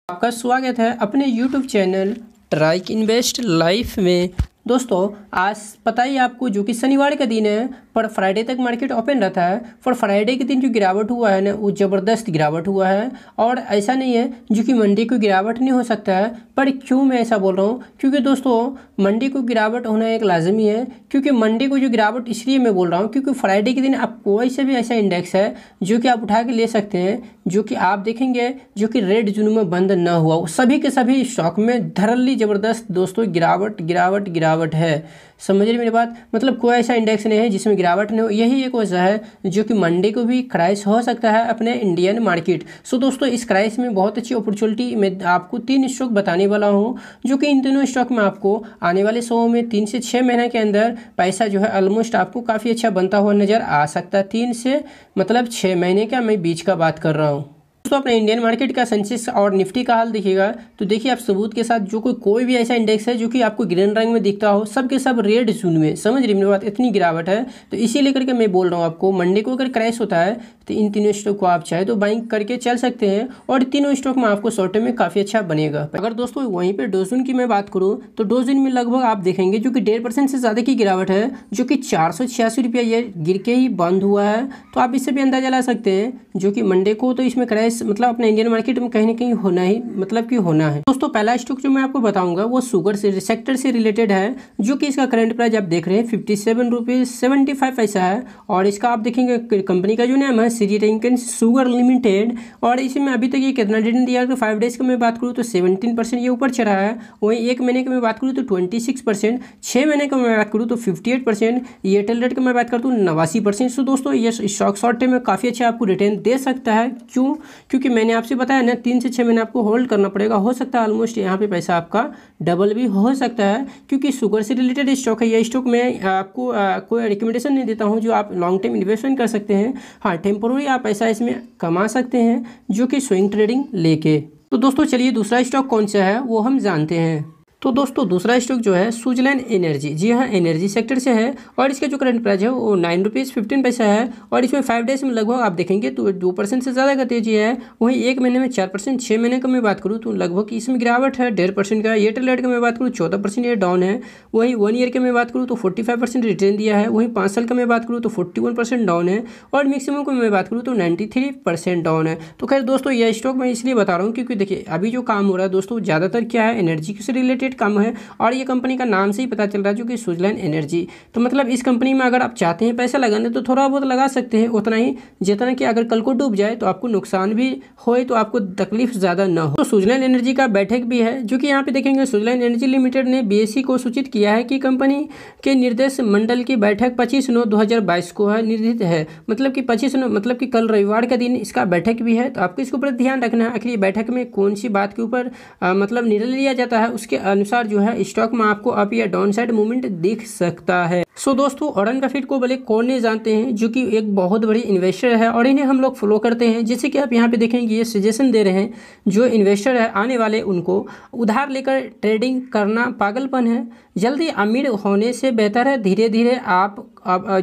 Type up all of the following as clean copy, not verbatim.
आपका स्वागत है अपने YouTube channel trike invest life में। दोस्तों आज पता ही आपको जो कि शनिवार का दिन है पर फ्राइडे तक मार्केट ओपन रहता है। पर फ्राइडे के दिन जो गिरावट हुआ है ना वो ज़बरदस्त गिरावट हुआ है और ऐसा नहीं है जो कि मंडे को गिरावट नहीं हो सकता है। पर क्यों मैं ऐसा बोल रहा हूँ, क्योंकि दोस्तों मंडे को गिरावट होना एक लाजमी है। क्योंकि मंडे को जो गिरावट इसलिए मैं बोल रहा हूँ क्योंकि फ्राइडे के दिन आप कोई से भी ऐसा इंडेक्स है जो कि आप उठा के ले सकते हैं, जो कि आप देखेंगे जो कि रेड जोन में बंद ना हुआ, सभी के सभी स्टॉक में धड़ल्ली ज़बरदस्त दोस्तों गिरावट गिरावट गिरावट है। समझ रहे मेरी बात, मतलब कोई ऐसा इंडेक्स नहीं है जिसमें गिरावट नहीं हो। यही एक वजह है जो कि मंडे को भी क्राइस हो सकता है अपने इंडियन मार्केट। सो दोस्तों इस क्राइस में बहुत अच्छी अपॉर्चुनिटी मैं आपको 3 स्टॉक बताने वाला हूँ, जो कि इन तीनों स्टॉक में आपको आने वाले 100 में 3 से 6 महीने के अंदर पैसा जो है ऑलमोस्ट आपको काफ़ी अच्छा बनता हुआ नज़र आ सकता है। 3 से मतलब 6 महीने का मैं बीच का बात कर रहा हूँ। दोस्तों अपने इंडियन मार्केट का सेंसेक्स और निफ्टी का हाल देखिएगा तो देखिए आप सबूत के साथ जो कोई भी ऐसा इंडेक्स है जो कि आपको ग्रीन रंग में दिखता हो, सब के सब रेड जोन में। समझ रही मेरी बात, इतनी गिरावट है। तो इसी लेकर के मैं बोल रहा हूँ आपको मंडे को अगर क्रैश होता है तो इन तीनों स्टॉक को आप चाहे तो बाइंग करके चल सकते हैं और तीनों स्टॉक में आपको शॉर्ट टर्म में काफ़ी अच्छा बनेगा। अगर दोस्तों वहीं पर डो जोन की मैं बात करूँ तो डो जोन में लगभग आप देखेंगे जो कि 1.5% से ज़्यादा की गिरावट है, जो कि 486 रुपया ये गिर के ही बंद हुआ है। तो आप इससे भी अंदाजा ला सकते हैं जो कि मंडे को तो इसमें क्रैश मतलब अपने इंडियन मार्केट में कहीं ना कहीं होना ही मतलब कि होना है। दोस्तों पहला स्टॉक जो मैं आपको बताऊंगा वो शुगर से सेक्टर से रिलेटेड है, जो कि इसका करंट प्राइस आप देख रहे हैं 57.75 है। और इसका आप देखेंगे कंपनी का जो नाम है श्रीलंकन शुगर लिमिटेड। और इसमें अभी तक ये कितना डिविडेंड दिया, 5 डेज का मैं बात करूँ तो 17% ये ऊपर चढ़ा है। वहीं 1 महीने की मैं बात करूँ तो 26%, 6 महीने का मैं बात करूँ तो 58%, एयरटेल रेट का मैं बात करता हूँ 89%। सो दोस्तों ये स्टॉक शॉर्ट टर्म में काफ़ी अच्छा आपको रिटर्न दे सकता है। क्यों? क्योंकि मैंने आपसे बताया ना 3 से 6 महीने आपको होल्ड करना पड़ेगा। हो सकता है ऑलमोस्ट यहाँ पे पैसा आपका डबल भी हो सकता है, क्योंकि शुगर से रिलेटेड स्टॉक है। यह स्टॉक मैं आपको कोई रिकमेंडेशन नहीं देता हूँ जो आप लॉन्ग टर्म इन्वेस्टमेंट कर सकते हैं। हाँ टेम्पोररी आप पैसा इसमें कमा सकते हैं जो कि स्विंग ट्रेडिंग लेके। तो दोस्तों चलिए दूसरा स्टॉक कौन सा है वो हम जानते हैं। तो दोस्तों दूसरा स्टॉक जो है सुजलैंड एनर्जी, जी हाँ एनर्जी सेक्टर से है। और इसका जो करंट प्राइस है वो 9.15 रुपये है। और इसमें 5 डेज में लगभग आप देखेंगे तो 2% से ज़्यादा का तेजी है। वहीं 1 महीने में 4%, 6 महीने का मैं बात करूँ तो लगभग इसमें गिरावट है 1.5% का। एयरटेल रेट का मैं बात करूँ 14% ये डाउन है। वहीं 1 ईयर के मैं बात करूँ तो 45% रिटर्न दिया है। वहीं 5 साल का मैं बात करूँ तो 41% डाउन है। और मैक्सिमम को मैं बात करूँ तो 93% डाउन है। तो खैर दोस्तों यह स्टॉक मैं इसलिए बता रहा हूँ क्योंकि देखिए अभी जो काम हो रहा है दोस्तों ज़्यादातर क्या है एनर्जी से रिलेटेड काम है। और ये कंपनी का नाम से ही पता चल रहा है जो कि सुजलैंड एनर्जी। तो मतलब इस कंपनी में अगर आप चाहते हैं पैसा लगाने तो थोड़ा बहुत लगा सकते हैं, उतना ही जितना कि अगर कल को डूब जाए तो आपको नुकसान भी होए तो आपको तकलीफ ज़्यादा ना हो। तो सुजलैंड एनर्जी का बैठक भी है जो कि यहाँ पे देखेंगे सुजलैंड एनर्जी लिमिटेड ने बीएसई को सूचित किया है कि कंपनी के निर्देश मंडल की बैठक 25/9/2022 को है निर्धारित है। मतलब कि 25/9 मतलब कि कल रविवार का दिन इसका बैठक भी है। तो आपको इसके ऊपर ध्यान रखना है आखिर ये बैठक में कौन सी बात के ऊपर मतलब निर्णय लिया जाता है, उसके अनुसार जो है स्टॉक में आपको अप या डाउन साइड मूवमेंट दिख सकता है। सो दोस्तों वॉरेन बफेट को भले कौन नहीं जानते हैं, जो कि एक बहुत बड़ी इन्वेस्टर है और इन्हें हम लोग फॉलो करते हैं। जैसे कि आप यहाँ पे देखेंगे ये सजेशन दे रहे हैं जो इन्वेस्टर है आने वाले उनको उधार लेकर ट्रेडिंग करना पागलपन है। जल्दी अमीर होने से बेहतर है धीरे धीरे आप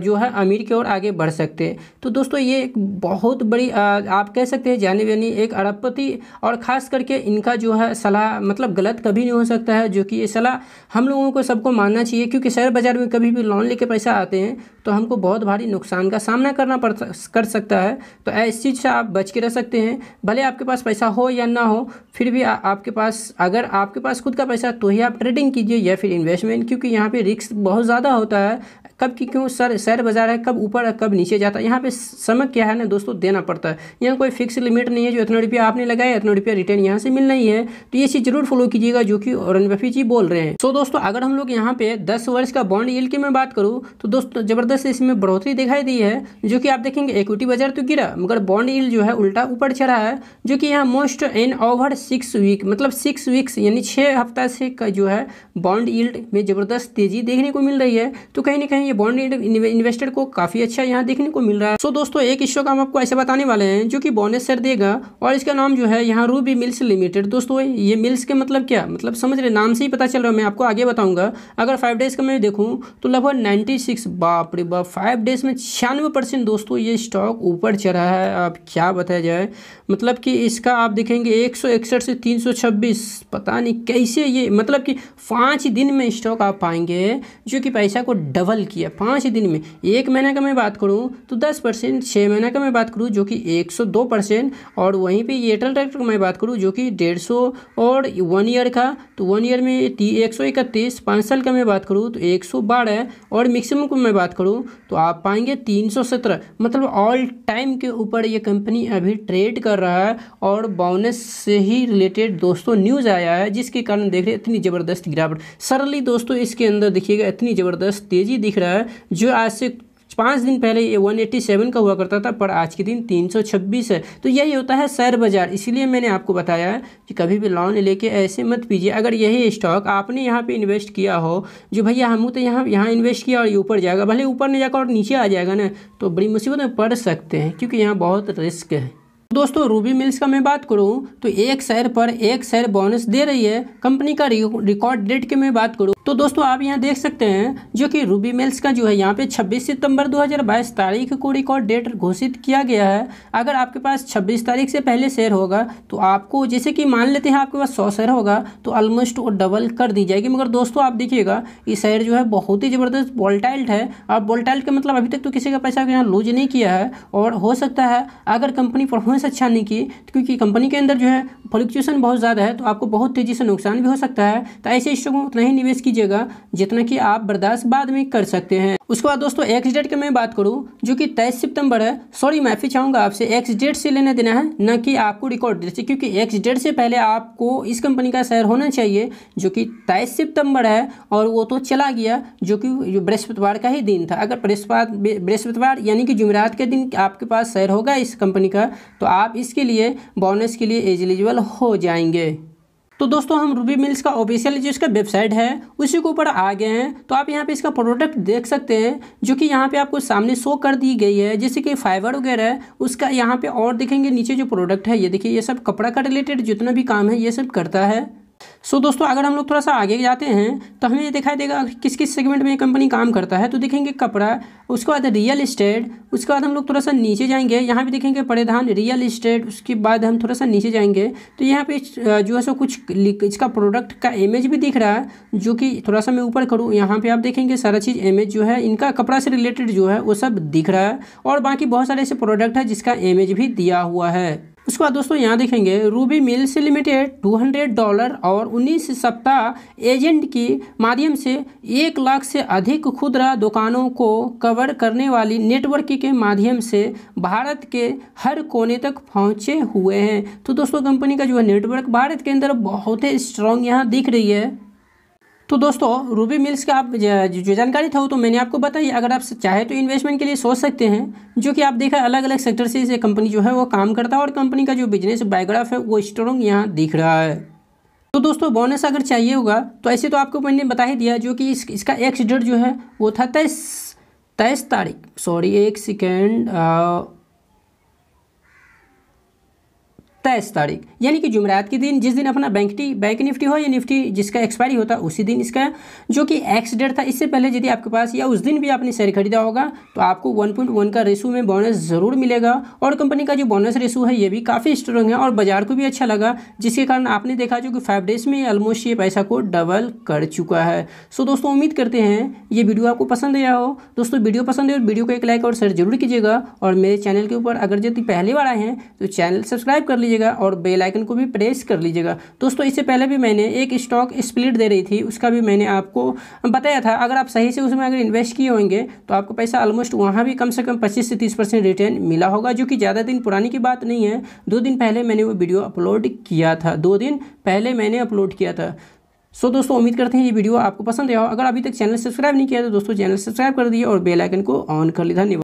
जो है अमीर की ओर आगे बढ़ सकते हैं। तो दोस्तों ये एक बहुत बड़ी आप कह सकते हैं जानी मानी एक अरबपति, और ख़ास करके इनका जो है सलाह मतलब गलत कभी नहीं हो सकता है, जो कि ये सलाह हम लोगों को सबको मानना चाहिए। क्योंकि शेयर बाजार में कभी भी लोन लेके पैसा आते हैं तो हमको बहुत भारी नुकसान का सामना करना कर सकता है। तो इस चीज़ से आप बच के रह सकते हैं। भले आपके पास पैसा हो या ना हो, फिर भी आपके पास अगर आपके पास खुद का पैसा तो ही आप ट्रेडिंग कीजिए या फिर इन्वेस्टमेंट, क्योंकि यहाँ पे रिस्क बहुत ज़्यादा होता है। कब की क्यों शेयर बाजार है कब ऊपर कब नीचे जाता है, यहाँ पे समय क्या है ना दोस्तों देना पड़ता है। यहाँ कोई फिक्स लिमिट नहीं है जो इतना रुपया आपने लगाया इतना रुपया रिटर्न यहाँ से मिलना ही है। तो ये चीज़ जरूर फॉलो कीजिएगा जो कि वॉरेन बफेट जी बोल रहे हैं। तो दोस्तों अगर हम लोग यहाँ पे 10 वर्ष का बॉन्ड यील्ड की मैं बात करूँ तो दोस्तों ज़बरदस्त इसमें बढ़ोतरी दिखाई दी है। जो कि आप देखेंगे इक्विटी बाजार तो गिरा मगर बॉन्ड यील्ड जो है उल्टा ऊपर चढ़ा है। जो कि यहाँ मोस्ट इन ओवर 6 वीक मतलब 6 वीक्स यानी 6 हफ्ता से का जो है बॉन्ड यील्ड में ज़बरदस्त तेज़ी देखने को मिल रही है। तो कहीं ना कहीं हैं ये बॉन्ड इन्वेस्टर को काफ़ी अच्छा यहाँ देखने को मिल रहा है। सो दोस्तों एक स्टॉक हम आपको ऐसे बताने वाले हैं जो कि बोनस शेयर देगा और इसका नाम जो है यहाँ रूबी मिल्स लिमिटेड। दोस्तों ये मिल्स के मतलब क्या, मतलब समझ रहे, नाम से ही पता चल रहा है, मैं आपको आगे बताऊंगा। अगर 5 डेज़ का मैं देखूँ तो लगभग 96, बाप रे बाप, 5 डेज़ में 96% दोस्तों ये स्टॉक ऊपर चढ़ा है। आप क्या बताया जाए, मतलब कि इसका आप देखेंगे 161 से 326, पता नहीं कैसे ये, मतलब कि 5 दिन में स्टॉक आप पाएंगे जो कि पैसा को डबल किया 5 दिन में। 1 महीने का मैं बात करूं तो 10%, 6 महीने का मैं बात करूं जो कि 102%, और वहीं पे एयरटेल ट्रैक्टर का मैं बात करूं जो कि 150, और 1 ईयर का तो 1 ईयर में 131, 5 साल का मैं बात करूं तो 112, और मैक्सिमम को मैं बात करूं तो आप पाएंगे 317। मतलब ऑल टाइम के ऊपर ये कंपनी अभी ट्रेड कर रहा है और बोनस से ही रिलेटेड दोस्तों न्यूज़ आया है, जिसके कारण देख रहे इतनी ज़बरदस्त गिरावट। सरली दोस्तों इसके अंदर देखिएगा इतनी ज़बरदस्त तेज़ी दिख रहा है, जो आज से 5 दिन पहले ये 187 का हुआ करता था, पर आज के दिन 326 है। तो यही होता है शेयर बाजार। इसीलिए मैंने आपको बताया कि कभी भी लोन लेके ऐसे मत पीजिए। अगर यही स्टॉक आपने यहाँ पे इन्वेस्ट किया हो, जो भैया हम तो यहाँ इन्वेस्ट किया और ये ऊपर जाएगा, भले ऊपर नहीं जाकर और नीचे आ जाएगा ना, तो बड़ी मुसीबत में पड़ सकते हैं, क्योंकि यहाँ बहुत रिस्क है। दोस्तों रूबी मिल्स का मैं बात करूं तो 1 शेयर पर 1 शेयर बोनस दे रही है। कंपनी का रिकॉर्ड डेट की मैं बात करूं तो दोस्तों आप यहां देख सकते हैं जो कि रूबी मिल्स का जो है यहाँ पे 26 सितंबर 2022 तारीख को रिकॉर्ड डेट घोषित किया गया है। अगर आपके पास 26 तारीख से पहले शेयर होगा तो आपको, जैसे कि मान लेते हैं आपके पास 100 शेयर होगा तो ऑलमोस्ट वो डबल कर दी जाएगी। मगर दोस्तों आप देखिएगा ये शेयर जो है बहुत ही ज़बरदस्त वोलेटाइल है, और वोलेटाइल का मतलब अभी तक तो किसी का पैसा यहाँ लूज नहीं किया है, और हो सकता है अगर कंपनी परफॉर्मेंस अच्छा नहीं की, क्योंकि कंपनी के अंदर जो है फ्लक्चुएशन बहुत ज़्यादा है, तो आपको बहुत तेज़ी से नुकसान भी हो सकता है। तो ऐसे स्टॉक में उतना ही निवेश कीजिएगा जितना कि आप बर्दाश्त बाद में कर सकते हैं। उसके बाद दोस्तों एक्स डेट की मैं बात करूं जो कि 23 सितंबर है, सॉरी माफ़ी चाहूँगा आपसे, एक्स डेट से लेना देना है, न कि आपको रिकॉर्ड डेट से, क्योंकि एक्स डेट से पहले आपको इस कंपनी का शेयर होना चाहिए जो कि 23 सितंबर है, और वो तो चला गया जो कि बृहस्पतिवार का ही दिन था। अगर बृहस्पतिवार यानी कि जुमेरात के दिन आपके पास शेयर होगा इस कंपनी का, तो आप इसके लिए बोनस के लिए एलिजिबल हो जाएंगे। तो दोस्तों हम रूबी मिल्स का ऑफिशियल जो इसका वेबसाइट है उसी के ऊपर आ गए हैं। तो आप यहाँ पे इसका प्रोडक्ट देख सकते हैं जो कि यहाँ पे आपको सामने शो कर दी गई है, जैसे कि फाइबर वगैरह है उसका यहाँ पे, और देखेंगे नीचे जो प्रोडक्ट है ये देखिए, ये सब कपड़ा का रिलेटेड जितना भी काम है ये सब करता है। सो दोस्तों अगर हम लोग थोड़ा सा आगे जाते हैं तो हमें ये दिखाई देगा किस किस सेगमेंट में ये कंपनी काम करता है। तो देखेंगे कपड़ा, उसके बाद रियल इस्टेट, उसके बाद हम लोग थोड़ा सा नीचे जाएंगे, यहाँ पे देखेंगे परिधान, रियल इस्टेट, उसके बाद हम थोड़ा सा नीचे जाएंगे तो यहाँ पे जो है सो कुछ इसका प्रोडक्ट का इमेज भी दिख रहा है, जो कि थोड़ा सा मैं ऊपर करूँ, यहाँ पे आप देखेंगे सारा चीज़ इमेज जो है इनका कपड़ा से रिलेटेड जो है वो सब दिख रहा है, और बाकी बहुत सारे ऐसे प्रोडक्ट है जिसका इमेज भी दिया हुआ है। उसके बाद दोस्तों यहाँ देखेंगे रूबी मिल्स लिमिटेड $200 और 19 सप्ताह एजेंट के माध्यम से 1 लाख से अधिक खुदरा दुकानों को कवर करने वाली नेटवर्क के माध्यम से भारत के हर कोने तक पहुँचे हुए हैं। तो दोस्तों कंपनी का जो है नेटवर्क भारत के अंदर बहुत ही स्ट्रॉन्ग यहाँ दिख रही है। तो दोस्तों रूबी मिल्स का आप जो जानकारी था वो तो मैंने आपको बताई। अगर आप चाहे तो इन्वेस्टमेंट के लिए सोच सकते हैं, जो कि आप देखा अलग अलग सेक्टर से ये कंपनी जो है वो काम करता है, और कंपनी का जो बिजनेस बायोग्राफ है वो स्ट्रॉन्ग यहाँ दिख रहा है। तो दोस्तों बोनस अगर चाहिए होगा तो ऐसे तो आपको मैंने बता ही दिया, जो कि इसका एक्स डेट जो है वो था 23 तारीख, सॉरी एक सेकेंड, 23 तारीख यानी कि जुमेरात के दिन, जिस दिन अपना बैंक निफ्टी हो या निफ्टी जिसका एक्सपायरी होता है उसी दिन इसका जो कि एक्स डेट था। इससे पहले यदि आपके पास या उस दिन भी आपने शेयर खरीदा होगा तो आपको 1.1 का रेशो में बोनस ज़रूर मिलेगा, और कंपनी का जो बोनस रेशो है ये भी काफ़ी स्ट्रॉन्ग है और बाजार को भी अच्छा लगा, जिसके कारण आपने देखा जो कि 5 डेज़ में ऑलमोस्ट ये पैसा को डबल कर चुका है। सो दोस्तों उम्मीद करते हैं ये वीडियो आपको पसंद आया हो। दोस्तों वीडियो पसंद है और वीडियो को एक लाइक और शेयर जरूर कीजिएगा, और मेरे चैनल के ऊपर अगर यदि पहली बार आए हैं तो चैनल सब्सक्राइब कर लीजिएगा और बेल आइकन को भी प्रेस कर लीजिएगा। दोस्तों इससे पहले भी मैंने एक स्टॉक स्प्लिट दे रही थी, उसका भी मैंने आपको बताया था। अगर आप सही से उसमें अगर इन्वेस्ट किए होंगे तो आपको पैसा ऑलमोस्ट वहाँ भी कम से कम 25 से 30% रिटर्न मिला होगा, जो कि ज़्यादा दिन पुरानी की बात नहीं है। 2 दिन पहले मैंने वो वीडियो अपलोड किया था, 2 दिन पहले मैंने अपलोड किया था। सो दोस्तों उम्मीद करते हैं ये वीडियो आपको पसंद आया हो। अगर अभी तक चैनल सब्सक्राइब नहीं किया तो दोस्तों चैनल सब्सक्राइब कर दिए और बेल आइकन को ऑन कर ली। धन्यवाद।